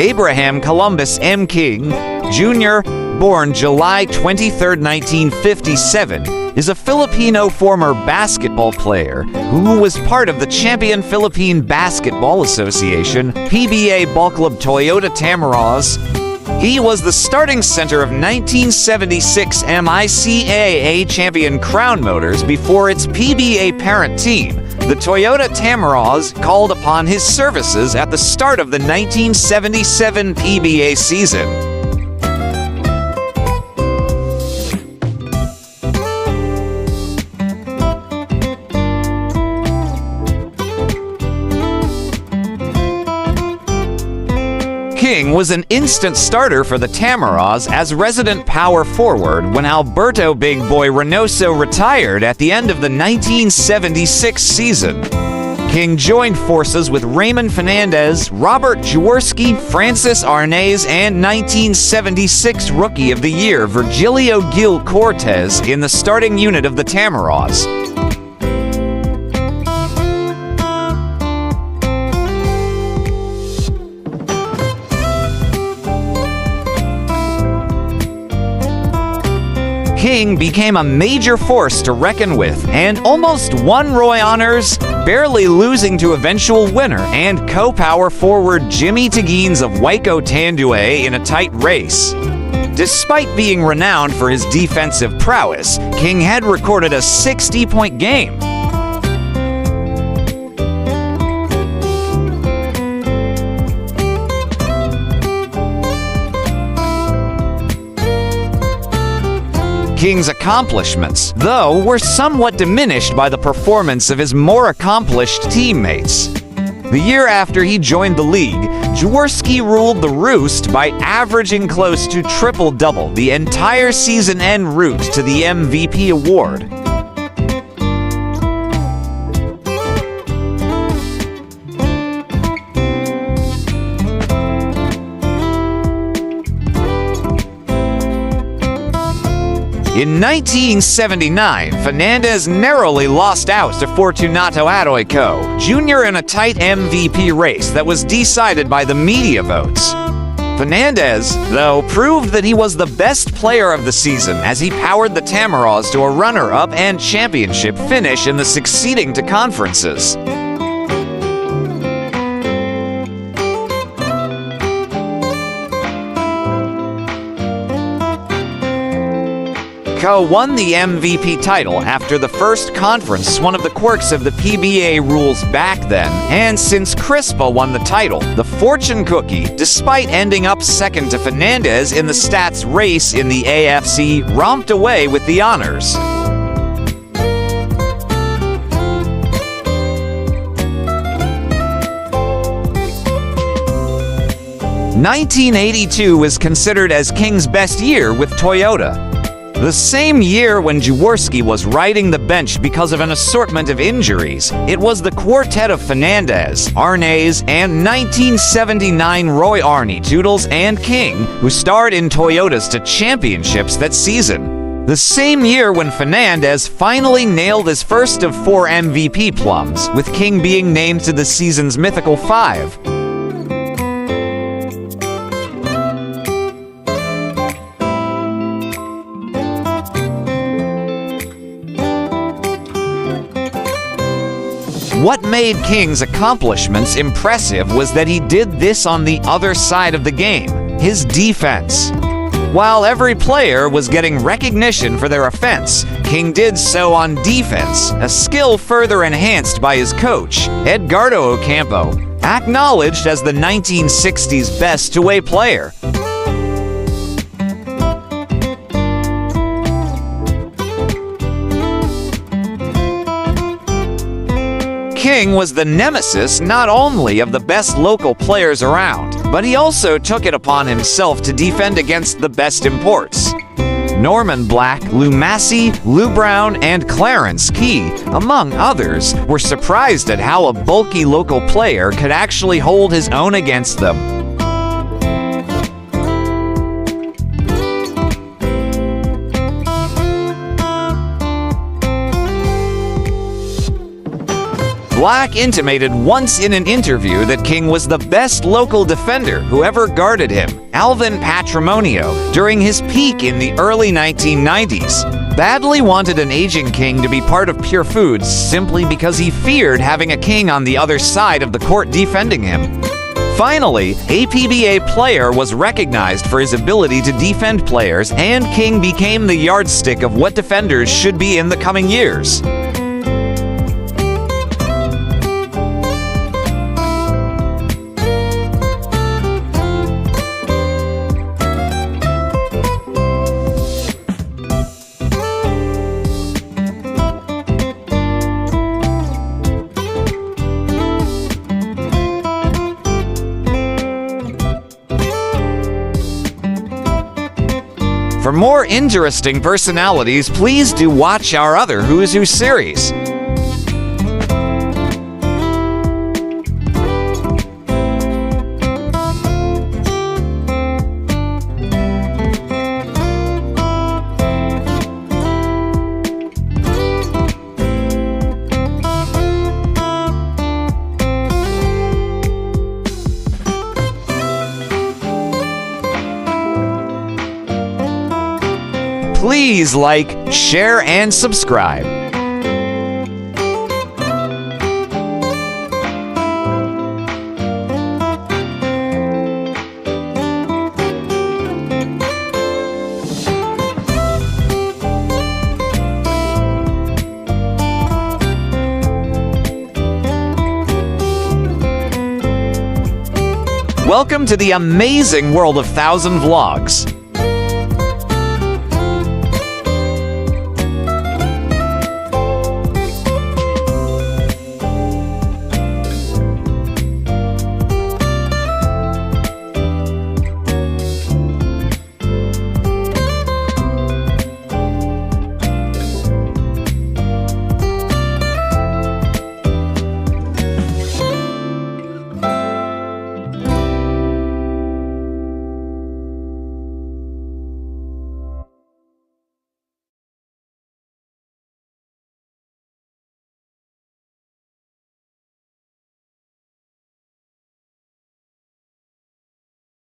Abraham Columbus M. King, Jr., born July 23, 1957, is a Filipino former basketball player who was part of the champion Philippine Basketball Association, PBA ball club Toyota Tamaroz. He was the starting center of 1976 MICAA champion Crown Motors before its PBA parent team, the Toyota Tamaroz, called upon his services at the start of the 1977 PBA season. King was an instant starter for the Tamaroz as resident power forward when Alberto Big Boy Reynoso retired at the end of the 1976 season. King joined forces with Raymond Fernandez, Robert Jaworski, Francis Arnaiz, and 1976 Rookie of the Year Virgilio Gil Cortez in the starting unit of the Tamaroz. King became a major force to reckon with and almost won Roy honors, barely losing to eventual winner and co-power forward Jimmy Taguines of Waco Tandue in a tight race. Despite being renowned for his defensive prowess, King had recorded a 60-point game. King's accomplishments, though, were somewhat diminished by the performance of his more accomplished teammates. The year after he joined the league, Jaworski ruled the roost by averaging close to triple-double the entire season en route to the MVP award. In 1979, Fernandez narrowly lost out to Fortunato Arroyo, Jr. in a tight MVP race that was decided by the media votes. Fernandez, though, proved that he was the best player of the season as he powered the Tamaroz to a runner-up and championship finish in the succeeding two conferences. Co won the MVP title after the first conference, one of the quirks of the PBA rules back then, and since Crispa won the title, the fortune cookie, despite ending up second to Fernandez in the stats race in the AFC, romped away with the honors. (1982) was considered as King's best year with Toyota. The same year when Jaworski was riding the bench because of an assortment of injuries, it was the quartet of Fernandez, Arnaiz, and 1979 Roy Arnie, Toodles, and King who starred in Toyotas to championships that season. The same year when Fernandez finally nailed his first of 4 MVP plums, with King being named to the season's mythical 5. What made King's accomplishments impressive was that he did this on the other side of the game, his defense. While every player was getting recognition for their offense, King did so on defense, a skill further enhanced by his coach, Edgardo Ocampo, acknowledged as the 1960s best two-way player. King was the nemesis not only of the best local players around, but he also took it upon himself to defend against the best imports. Norman Black, Lou Massey, Lou Brown, and Clarence Key, among others, were surprised at how a bulky local player could actually hold his own against them. Black intimated once in an interview that King was the best local defender who ever guarded him, Alvin Patrimonio, during his peak in the early 1990s. Badly wanted an aging King to be part of Pure Foods simply because he feared having a King on the other side of the court defending him. Finally, a PBA player was recognized for his ability to defend players, and King became the yardstick of what defenders should be in the coming years. For more interesting personalities, please do watch our other Who's Who series. Please like, share, and subscribe. Welcome to the amazing world of 1000 Vlogs.